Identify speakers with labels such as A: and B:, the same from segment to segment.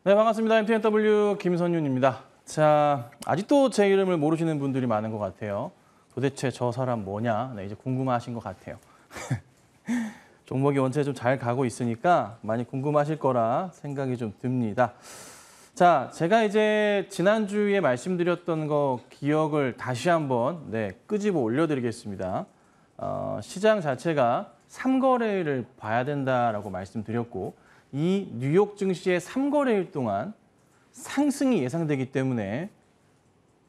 A: 네, 반갑습니다. MTNW 김선윤입니다. 자, 아직도 제 이름을 모르시는 분들이 많은 것 같아요. 도대체 저 사람 뭐냐? 네, 이제 궁금하신 것 같아요. 종목이 원체 좀 잘 가고 있으니까 많이 궁금하실 거라 생각이 좀 듭니다. 자, 제가 이제 지난주에 말씀드렸던 거 기억을 다시 한번 끄집어 올려드리겠습니다. 시장 자체가 3거래일을 봐야 된다라고 말씀드렸고, 이 뉴욕 증시의 3거래일 동안 상승이 예상되기 때문에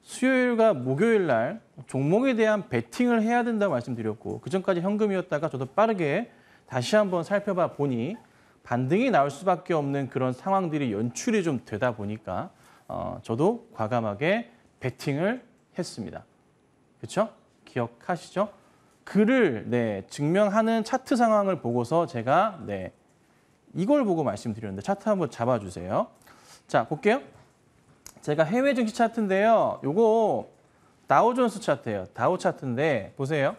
A: 수요일과 목요일 날 종목에 대한 베팅을 해야 된다고 말씀드렸고, 그전까지 현금이었다가 저도 빠르게 다시 한번 살펴봐 보니 반등이 나올 수밖에 없는 그런 상황들이 연출이 좀 되다 보니까 저도 과감하게 베팅을 했습니다. 그렇죠? 기억하시죠? 그를 증명하는 차트 상황을 보고서 제가 이걸 보고 말씀드렸는데, 차트 한번 잡아주세요. 자, 볼게요. 제가 해외 증시 차트인데요. 요거 다우존스 차트예요. 다우 차트인데 보세요.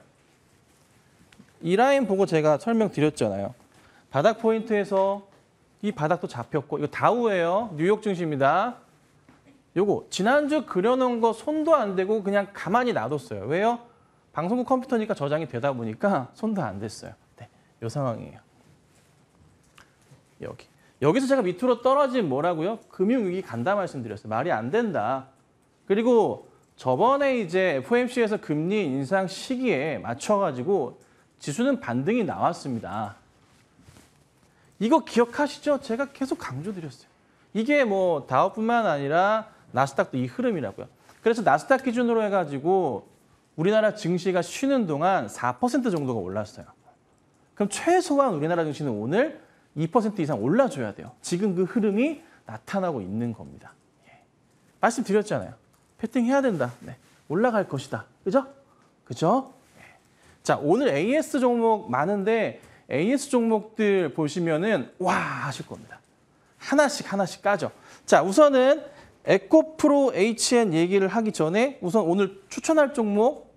A: 이 라인 보고 제가 설명드렸잖아요. 바닥 포인트에서 이 바닥도 잡혔고, 이거 다우예요. 뉴욕 증시입니다. 요거 지난주 그려놓은 거 손도 안 대고 그냥 가만히 놔뒀어요. 왜요? 방송국 컴퓨터니까 저장이 되다 보니까 손도 안 댔어요. 이 상황이에요. 여기서 제가 밑으로 떨어진 뭐라고요? 금융위기 간다 말씀드렸어요. 말이 안 된다. 그리고 저번에 이제 FOMC에서 금리 인상 시기에 맞춰가지고 지수는 반등이 나왔습니다. 이거 기억하시죠? 제가 계속 강조드렸어요. 이게 뭐 다우뿐만 아니라 나스닥도 이 흐름이라고요. 그래서 나스닥 기준으로 해가지고 우리나라 증시가 쉬는 동안 4% 정도가 올랐어요. 그럼 최소한 우리나라 증시는 오늘 2% 이상 올라줘야 돼요. 지금 그 흐름이 나타나고 있는 겁니다. 말씀드렸잖아요. 베팅해야 된다. 올라갈 것이다. 그죠? 그죠? 자, 오늘 AS 종목 많은데 AS 종목들 보시면은 와 하실 겁니다. 하나씩 까죠. 자, 우선은 에코프로 HN 얘기를 하기 전에 우선 오늘 추천할 종목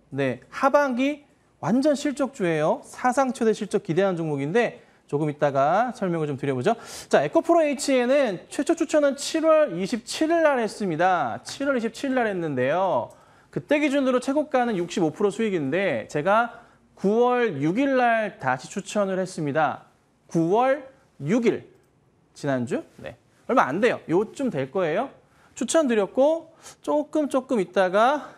A: 하반기 완전 실적주예요. 사상 최대 실적 기대하는 종목인데 조금 이따가 설명을 좀 드려보죠. 자, 에코프로 HN은 최초 추천은 7월 27일 날 했습니다. 7월 27일 날 했는데요. 그때 기준으로 최고가는 65% 수익인데 제가 9월 6일 날 다시 추천을 했습니다. 9월 6일. 지난주? 얼마 안 돼요. 요쯤 될 거예요. 추천드렸고 조금 있다가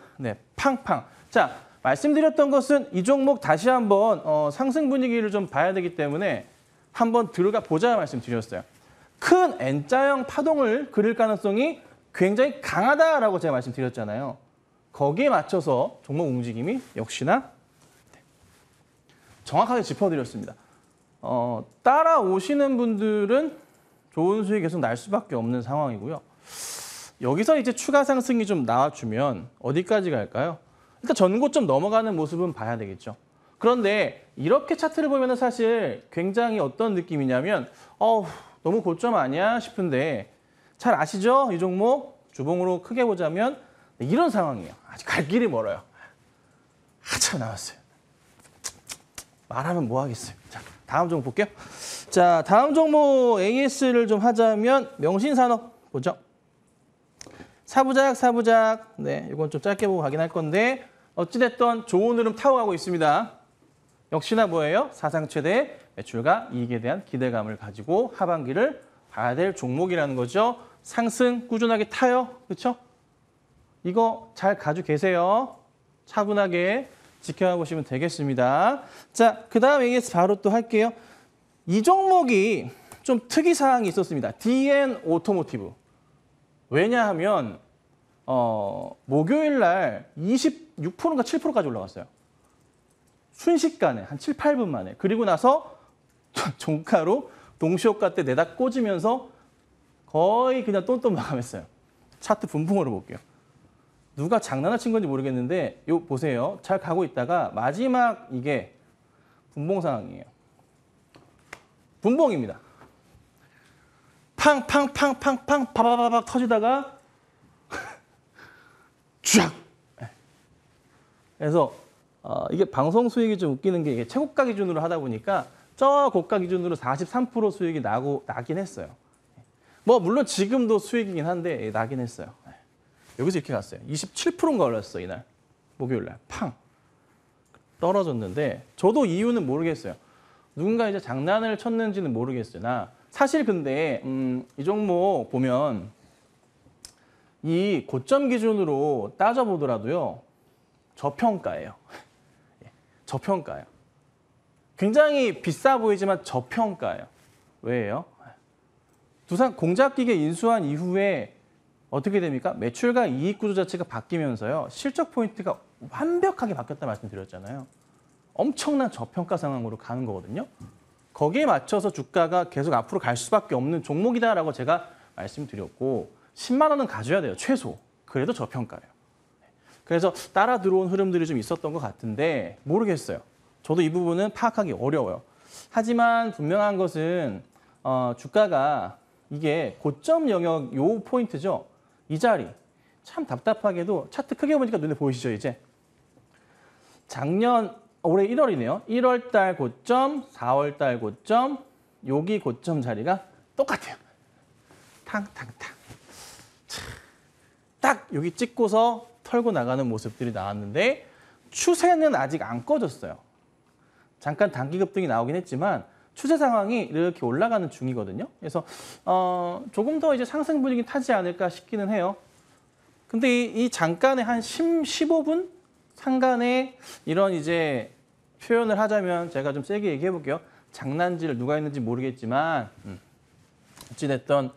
A: 팡팡. 자, 말씀드렸던 것은 이 종목 다시 한번 상승 분위기를 좀 봐야 되기 때문에 한번 들어가 보자 말씀드렸어요. 큰 N자형 파동을 그릴 가능성이 굉장히 강하다라고 제가 말씀드렸잖아요. 거기에 맞춰서 종목 움직임이 역시나 정확하게 짚어드렸습니다. 따라오시는 분들은 좋은 수익이 계속 날 수밖에 없는 상황이고요. 여기서 이제 추가 상승이 좀 나와주면 어디까지 갈까요? 일단 전고점 넘어가는 모습은 봐야 되겠죠. 그런데 이렇게 차트를 보면 사실 굉장히 어떤 느낌이냐면 너무 고점 아니야 싶은데 잘 아시죠? 이 종목 주봉으로 크게 보자면 이런 상황이에요. 아직 갈 길이 멀어요. 한참 남았어요. 말하면 뭐 하겠어요. 자, 다음 종목 볼게요. 자, 다음 종목 AS를 좀 하자면 명신산업 보죠. 사부작. 이건 좀 짧게 보고 확인할 건데 어찌됐든 좋은 흐름 타고 가고 있습니다. 역시나 뭐예요? 사상 최대 매출과 이익에 대한 기대감을 가지고 하반기를 봐야 될 종목이라는 거죠. 상승 꾸준하게 타요. 그렇죠? 이거 잘 가지고 계세요. 차분하게 지켜보시면 되겠습니다. 자, 그다음 AS 바로 또 할게요. 이 종목이 좀 특이사항이 있었습니다. DN 오토모티브. 왜냐하면 목요일 날 26%인가 7%까지 올라갔어요. 순식간에 한 7, 8분 만에. 그리고 나서 종가로 동시효과 때 내다 꽂으면서 거의 그냥 똔똔 마감했어요. 차트 분봉으로 볼게요. 누가 장난을 친 건지 모르겠는데 요 보세요. 잘 가고 있다가 마지막 이게 분봉 상황이에요. 분봉입니다. 팡팡팡팡팡 바바바박 터지다가 쫙. 그래서 이게 방송 수익이 좀 웃기는 게 이게 최고가 기준으로 하다 보니까 저 고가 기준으로 43% 수익이 나긴 했어요. 뭐 물론 지금도 수익이긴 한데 나긴 했어요. 여기서 이렇게 갔어요. 27%인가 올랐어 이날. 목요일 날 팡 떨어졌는데 저도 이유는 모르겠어요. 누군가 이제 장난을 쳤는지는 모르겠어요. 나 사실 근데 이 종목 보면 이 고점 기준으로 따져보더라도요. 저평가예요. 저평가예요. 굉장히 비싸 보이지만 저평가예요. 왜예요? 두산 공작기계 인수한 이후에 어떻게 됩니까? 매출과 이익 구조 자체가 바뀌면서요. 실적 포인트가 완벽하게 바뀌었다 말씀드렸잖아요. 엄청난 저평가 상황으로 가는 거거든요. 거기에 맞춰서 주가가 계속 앞으로 갈 수밖에 없는 종목이다라고 제가 말씀드렸고 10만 원은 가져야 돼요. 최소. 그래도 저평가예요. 그래서 따라 들어온 흐름들이 좀 있었던 것 같은데 모르겠어요. 저도 이 부분은 파악하기 어려워요. 하지만 분명한 것은 주가가 이게 고점 영역 요 포인트죠. 이 자리. 참 답답하게도 차트 크게 보니까 눈에 보이시죠, 이제? 작년 올해 1월이네요. 1월 달 고점, 4월 달 고점, 여기 고점 자리가 똑같아요. 탕탕탕. 딱 여기 찍고서 털고 나가는 모습들이 나왔는데 추세는 아직 안 꺼졌어요. 잠깐 단기 급등이 나오긴 했지만 추세 상황이 이렇게 올라가는 중이거든요. 그래서 조금 더 이제 상승 분위기 타지 않을까 싶기는 해요. 근데 이 잠깐의 한 15분 상간에 이런 이제 표현을 하자면 제가 좀 세게 얘기해 볼게요. 장난질 누가 했는지 모르겠지만 어찌됐든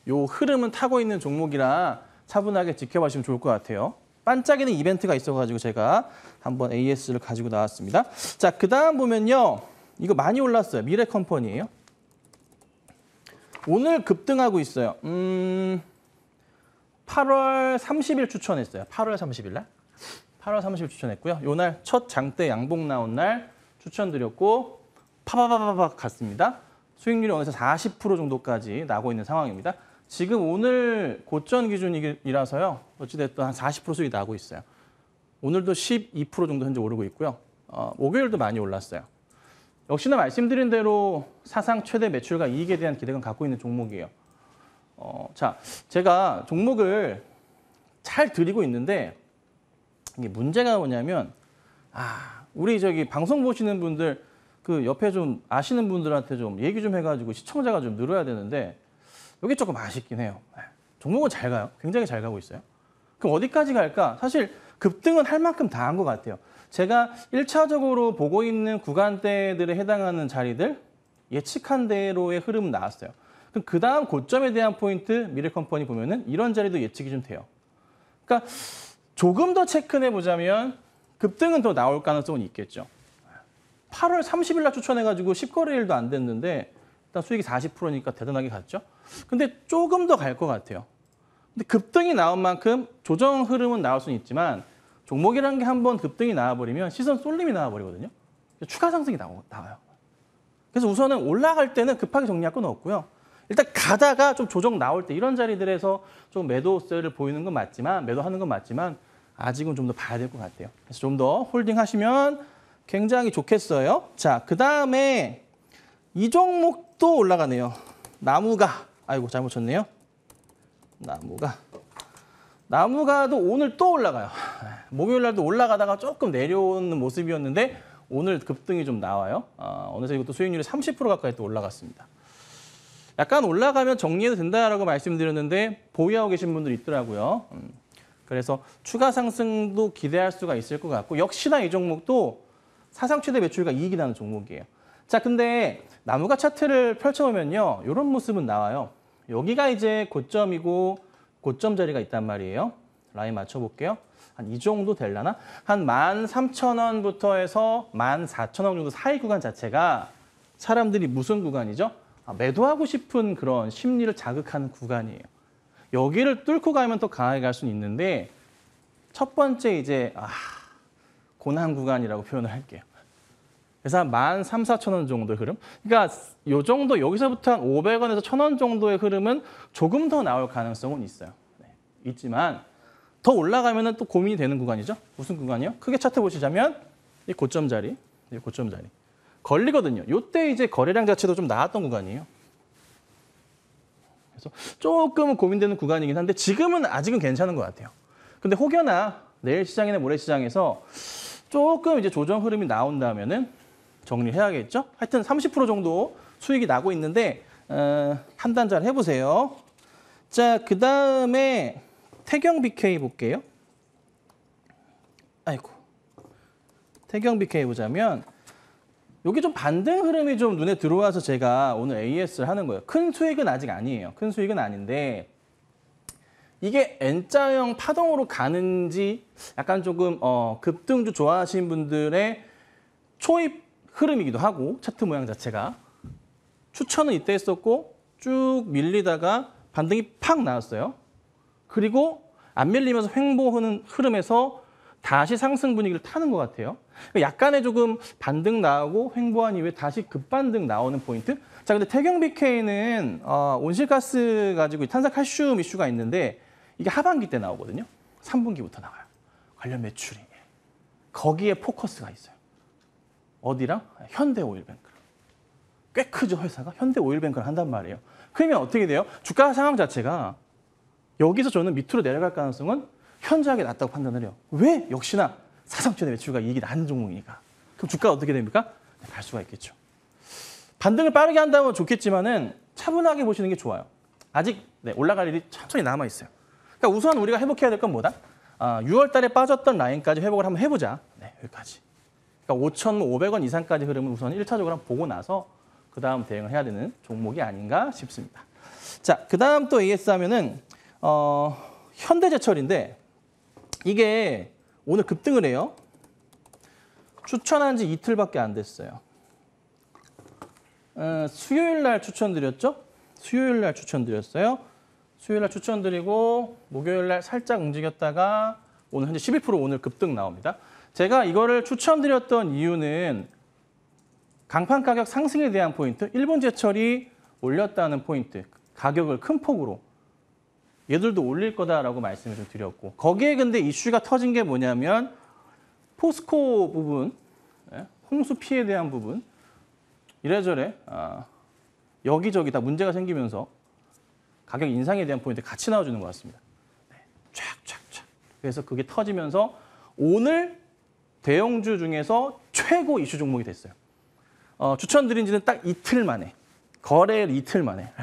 A: 요 흐름은 타고 있는 종목이라 차분하게 지켜보시면 좋을 것 같아요. 반짝이는 이벤트가 있어가지고 제가 한번 AS를 가지고 나왔습니다. 자, 그 다음 보면요. 이거 많이 올랐어요. 미래컴퍼니예요. 오늘 급등하고 있어요. 8월 30일 추천했어요. 8월 30일 날. 8월 30일 추천했고요. 요 날 첫 장대 양봉 나온 날 추천드렸고 파바바바박 갔습니다. 수익률이 어느새 40% 정도까지 나고 있는 상황입니다. 지금 오늘 고점 기준이라서요. 어찌됐든 한 40% 수익이 나고 있어요. 오늘도 12% 정도 현재 오르고 있고요. 목요일도 많이 올랐어요. 역시나 말씀드린 대로 사상 최대 매출과 이익에 대한 기대감 갖고 있는 종목이에요. 자, 제가 종목을 잘 드리고 있는데 이게 문제가 뭐냐면 우리 저기 방송 보시는 분들 그 옆에 좀 아시는 분들한테 좀 얘기 좀 해가지고 시청자가 좀 늘어야 되는데 이게 조금 아쉽긴 해요. 종목은 잘 가요. 굉장히 잘 가고 있어요. 그럼 어디까지 갈까? 사실 급등은 할 만큼 다 한 것 같아요. 제가 1차적으로 보고 있는 구간대들에 해당하는 자리들 예측한 대로의 흐름은 나왔어요. 그럼 그 다음 고점에 대한 포인트 미래컴퍼니 보면은 이런 자리도 예측이 좀 돼요. 그러니까 조금 더 체크해 보자면 급등은 더 나올 가능성은 있겠죠. 8월 30일 날 추천해가지고 10거래일도 안 됐는데 일단 수익이 40%니까 대단하게 갔죠. 근데 조금 더 갈 것 같아요. 근데 급등이 나온 만큼 조정 흐름은 나올 수는 있지만 종목이라는 게 한번 급등이 나와버리면 시선 쏠림이 나와버리거든요. 추가 상승이 나와요. 그래서 우선은 올라갈 때는 급하게 정리할 건 없고요. 일단 가다가 좀 조정 나올 때 이런 자리들에서 좀 매도세를 보이는 건 맞지만 매도하는 건 맞지만 아직은 좀 더 봐야 될 것 같아요. 그래서 좀 더 홀딩하시면 굉장히 좋겠어요. 자, 그 다음에 이 종목도 올라가네요. 나무가 아이고 잘못 쳤네요. 나무가도 오늘 또 올라가요. 목요일 날도 올라가다가 조금 내려오는 모습이었는데 오늘 급등이 좀 나와요. 어느새 이것도 수익률이 30% 가까이 또 올라갔습니다. 약간 올라가면 정리해도 된다라고 말씀드렸는데 보유하고 계신 분들이 있더라고요. 그래서 추가 상승도 기대할 수가 있을 것 같고 역시나 이 종목도 사상 최대 매출과 이익이 나는 종목이에요. 자, 근데 나무가 차트를 펼쳐보면요. 이런 모습은 나와요. 여기가 이제 고점이고 고점 자리가 있단 말이에요. 라인 맞춰볼게요. 한 이 정도 되려나? 한 13,000원부터 해서 14,000원 정도 사이 구간 자체가 사람들이 무슨 구간이죠? 매도하고 싶은 그런 심리를 자극하는 구간이에요. 여기를 뚫고 가면 또 강하게 갈 수는 있는데 첫 번째 이제 고난 구간이라고 표현을 할게요. 그래서 한 13,000~14,000원 정도의 흐름. 그러니까 요 정도 여기서부터 한 500원에서 1,000원 정도의 흐름은 조금 더 나올 가능성은 있어요. 네, 있지만 더 올라가면은 또 고민이 되는 구간이죠. 무슨 구간이요? 크게 차트 보시자면 이 고점 자리, 이 고점 자리 걸리거든요. 요때 이제 거래량 자체도 좀 나왔던 구간이에요. 그래서 조금은 고민되는 구간이긴 한데 지금은 아직은 괜찮은 것 같아요. 근데 혹여나 내일 시장이나 모레 시장에서 조금 이제 조정 흐름이 나온다면은 정리해야겠죠. 하여튼 30% 정도 수익이 나고 있는데 판단 잘 해보세요. 자, 그 다음에 태경 BK 볼게요. 아이고, 태경 BK 보자면 여기 좀 반등 흐름이 좀 눈에 들어와서 제가 오늘 AS를 하는 거예요. 큰 수익은 아직 아니에요. 큰 수익은 아닌데 이게 N자형 파동으로 가는지 약간 조금 급등주 좋아하시는 분들의 초입 흐름이기도 하고 차트 모양 자체가 추천은 이때 했었고 쭉 밀리다가 반등이 팍 나왔어요. 그리고 안 밀리면서 횡보하는 흐름에서 다시 상승 분위기를 타는 것 같아요. 약간의 조금 반등 나오고 횡보한 이후에 다시 급반등 나오는 포인트. 자, 근데 태경 BK는 온실가스 가지고 탄산칼슘 이슈가 있는데 이게 하반기 때 나오거든요. 3분기부터 나와요. 관련 매출이. 거기에 포커스가 있어요. 어디랑? 현대오일뱅크랑. 꽤 크죠, 회사가? 현대오일뱅크를 한단 말이에요. 그러면 어떻게 돼요? 주가 상황 자체가 여기서 저는 밑으로 내려갈 가능성은 현저하게 낮다고 판단을 해요. 왜? 역시나 사상 최대 매출과 이익이 나는 종목이니까. 그럼 주가가 어떻게 됩니까? 갈 수가 있겠죠. 반등을 빠르게 한다면 좋겠지만은 차분하게 보시는 게 좋아요. 아직 올라갈 일이 천천히 남아있어요. 그러니까 우선 우리가 회복해야 될 건 뭐다? 6월 달에 빠졌던 라인까지 회복을 한번 해보자. 네, 여기까지. 그러니까 5,500원 이상까지 흐름을 우선 1차적으로 한번 보고 나서 그다음 대응을 해야 되는 종목이 아닌가 싶습니다. 자, 그다음 또 AS 하면은 현대제철인데 이게 오늘 급등을 해요. 추천한 지 이틀밖에 안 됐어요. 수요일 날 추천드렸죠? 수요일 날 추천드렸어요. 수요일 날 추천드리고 목요일 날 살짝 움직였다가 오늘 현재 12% 오늘 급등 나옵니다. 제가 이거를 추천드렸던 이유는 강판 가격 상승에 대한 포인트, 일본제철이 올렸다는 포인트, 가격을 큰 폭으로 얘들도 올릴 거다라고 말씀을 좀 드렸고 거기에 근데 이슈가 터진 게 뭐냐면 포스코 부분, 홍수 피해에 대한 부분 이래저래 여기저기 다 문제가 생기면서 가격 인상에 대한 포인트 같이 나와주는 것 같습니다. 쫙쫙쫙. 그래서 그게 터지면서 오늘 대형주 중에서 최고 이슈 종목이 됐어요. 추천드린 지는 딱 이틀 만에, 거래일 이틀 만에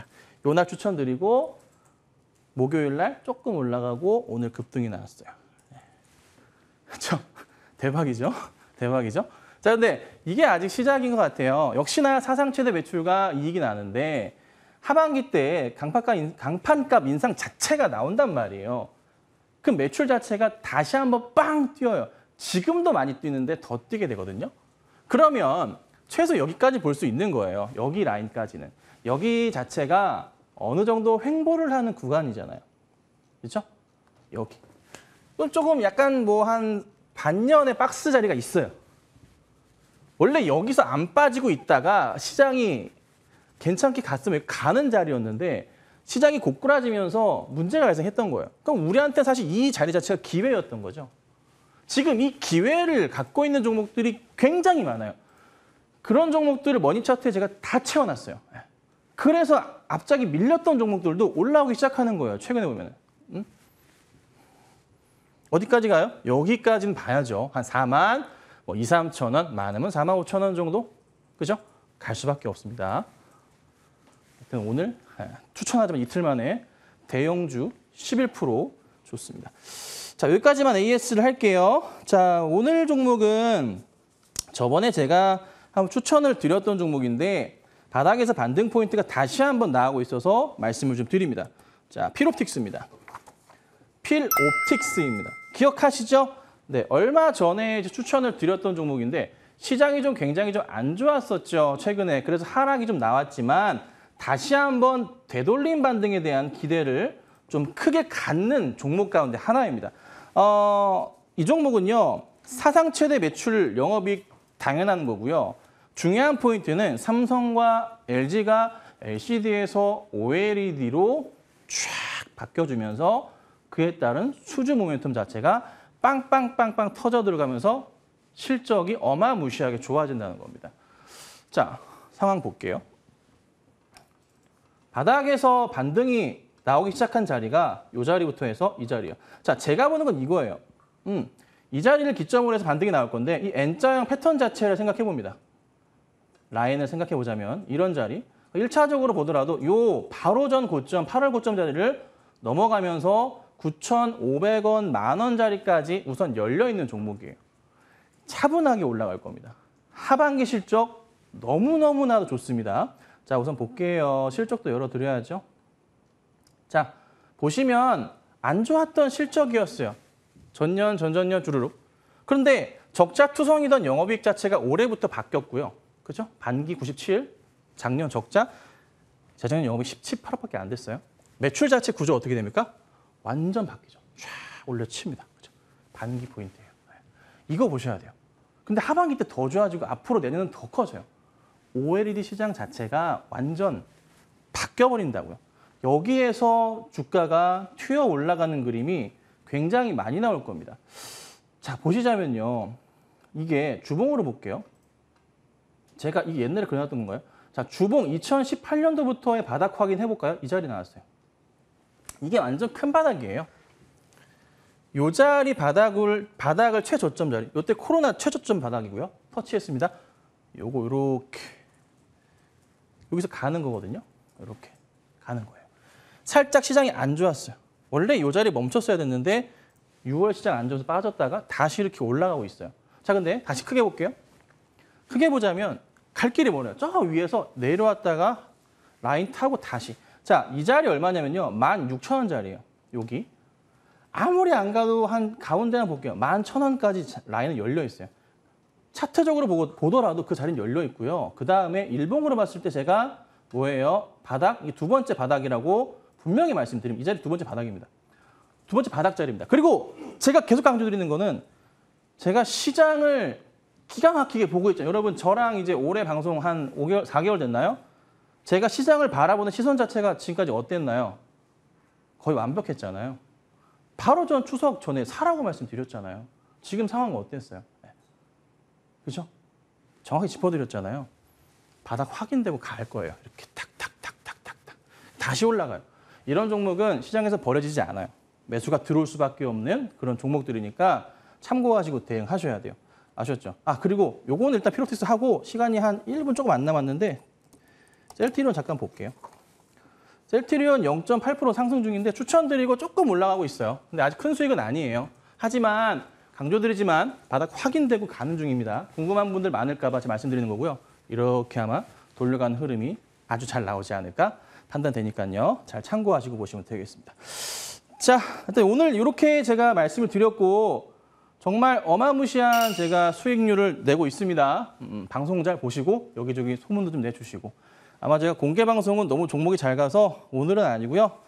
A: 요날 추천드리고 목요일 날 조금 올라가고 오늘 급등이 나왔어요. 그렇죠? 대박이죠? 대박이죠? 자, 근데 이게 아직 시작인 것 같아요. 역시나 사상 최대 매출과 이익이 나는데 하반기 때 강판값 인상 자체가 나온단 말이에요. 그 매출 자체가 다시 한번 빵 뛰어요. 지금도 많이 뛰는데 더 뛰게 되거든요. 그러면 최소 여기까지 볼 수 있는 거예요. 여기 라인까지는. 여기 자체가 어느 정도 횡보를 하는 구간이잖아요. 그렇죠? 여기. 조금 약간 뭐 한 반년의 박스 자리가 있어요. 원래 여기서 안 빠지고 있다가 시장이 괜찮게 갔으면 가는 자리였는데 시장이 고꾸라지면서 문제가 발생했던 거예요. 그럼 우리한테 사실 이 자리 자체가 기회였던 거죠. 지금 이 기회를 갖고 있는 종목들이 굉장히 많아요. 그런 종목들을 머니차트에 제가 다 채워놨어요. 그래서 앞짝이 밀렸던 종목들도 올라오기 시작하는 거예요. 최근에 보면은. 어디까지 가요? 여기까지는 봐야죠. 한 4만, 2, 3천 원, 많으면 4만 5천 원 정도? 그죠? 갈 수밖에 없습니다. 하여튼 오늘 추천하자면 이틀 만에 대형주 11% 좋습니다. 자, 여기까지만 AS를 할게요. 자, 오늘 종목은 저번에 제가 한번 추천을 드렸던 종목인데 바닥에서 반등 포인트가 다시 한번 나오고 있어서 말씀을 좀 드립니다. 자, 필옵틱스입니다. 필옵틱스입니다. 기억하시죠? 네, 얼마 전에 이제 추천을 드렸던 종목인데 시장이 좀 굉장히 좀 안 좋았었죠. 최근에. 그래서 하락이 좀 나왔지만 다시 한번 되돌림 반등에 대한 기대를 좀 크게 갖는 종목 가운데 하나입니다. 이 종목은요. 사상 최대 매출 영업이익 당연한 거고요. 중요한 포인트는 삼성과 LG가 LCD에서 OLED로 쫙 바뀌어주면서 그에 따른 수주 모멘텀 자체가 빵빵빵빵 터져 들어가면서 실적이 어마무시하게 좋아진다는 겁니다. 자, 상황 볼게요. 바닥에서 반등이 나오기 시작한 자리가 이 자리부터 해서 이 자리예요. 자, 제가 보는 건 이거예요. 이 자리를 기점으로 해서 반등이 나올 건데 이 N자형 패턴 자체를 생각해 봅니다. 라인을 생각해 보자면 이런 자리. 1차적으로 보더라도 요 바로 전 고점, 8월 고점 자리를 넘어가면서 9,500원, 만원 자리까지 우선 열려있는 종목이에요. 차분하게 올라갈 겁니다. 하반기 실적 너무너무나도 좋습니다. 자, 우선 볼게요. 실적도 열어드려야죠. 자, 보시면 안 좋았던 실적이었어요. 전년, 전전년 주르륵. 그런데 적자 투성이던 영업이익 자체가 올해부터 바뀌었고요. 그죠? 반기 97, 작년 적자, 재작년 영업이익 17,8억밖에 안 됐어요. 매출 자체 구조 어떻게 됩니까? 완전 바뀌죠. 쫙 올려칩니다. 그죠? 반기 포인트예요. 이거 보셔야 돼요. 근데 하반기 때 더 좋아지고 앞으로 내년은 더 커져요. OLED 시장 자체가 완전 바뀌어버린다고요. 여기에서 주가가 튀어 올라가는 그림이 굉장히 많이 나올 겁니다. 자, 보시자면요. 이게 주봉으로 볼게요. 제가 이게 옛날에 그려놨던 건가요? 자, 주봉 2018년도부터의 바닥 확인해 볼까요? 이 자리 나왔어요. 이게 완전 큰 바닥이에요. 요 자리 바닥을 최저점 자리. 요때 코로나 최저점 바닥이고요. 터치했습니다. 요거 요렇게 여기서 가는 거거든요. 이렇게 가는 거예요. 살짝 시장이 안 좋았어요. 원래 요 자리 멈췄어야 됐는데 6월 시장 안 좋아서 빠졌다가 다시 이렇게 올라가고 있어요. 자, 근데 다시 크게 볼게요. 크게 보자면 갈 길이 멀어요. 저 위에서 내려왔다가 라인 타고 다시. 자, 이 자리 얼마냐면요. 16,000원 자리예요. 여기. 아무리 안 가도 한 가운데나 볼게요. 11,000원까지 라인은 열려 있어요. 차트적으로 보더라도 그 자리는 열려 있고요. 그다음에 일봉으로 봤을 때 제가 뭐예요? 바닥, 이게 두 번째 바닥이라고 분명히 말씀드리면 이 자리 두 번째 바닥입니다. 두 번째 바닥 자리입니다. 그리고 제가 계속 강조드리는 거는 제가 시장을 기가 막히게 보고 있잖아요. 여러분 저랑 이제 올해 방송 한 5개월, 4개월 됐나요? 제가 시장을 바라보는 시선 자체가 지금까지 어땠나요? 거의 완벽했잖아요. 바로 전 추석 전에 사라고 말씀드렸잖아요. 지금 상황은 어땠어요? 그죠? 정확히 짚어드렸잖아요. 바닥 확인되고 갈 거예요. 이렇게 탁탁탁탁탁탁. 다시 올라가요. 이런 종목은 시장에서 버려지지 않아요. 매수가 들어올 수밖에 없는 그런 종목들이니까 참고하시고 대응하셔야 돼요. 아셨죠? 아, 그리고 요거는 일단 피로티스 하고 시간이 한 1분 조금 안 남았는데 셀트리온 잠깐 볼게요. 셀트리온 0.8% 상승 중인데 추천드리고 조금 올라가고 있어요. 근데 아직 큰 수익은 아니에요. 하지만 강조드리지만 바닥 확인되고 가는 중입니다. 궁금한 분들 많을까 봐 제가 말씀드리는 거고요. 이렇게 아마 돌려가는 흐름이 아주 잘 나오지 않을까 판단되니까요. 잘 참고하시고 보시면 되겠습니다. 자, 일단 오늘 이렇게 제가 말씀을 드렸고 정말 어마무시한 제가 수익률을 내고 있습니다. 방송 잘 보시고 여기저기 소문도 좀 내주시고 아마 제가 공개 방송은 너무 종목이 잘 가서 오늘은 아니고요.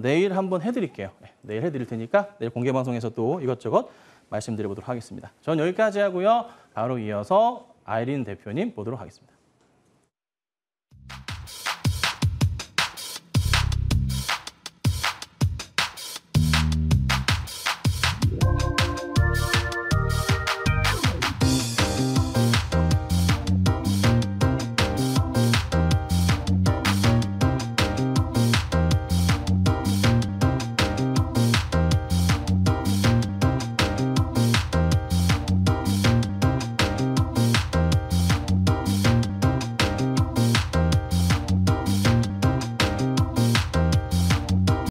A: 내일 한번 해드릴게요. 네, 내일 해드릴 테니까 내일 공개 방송에서 또 이것저것 말씀드려보도록 하겠습니다. 전 여기까지 하고요. 바로 이어서 아이린 대표님 보도록 하겠습니다.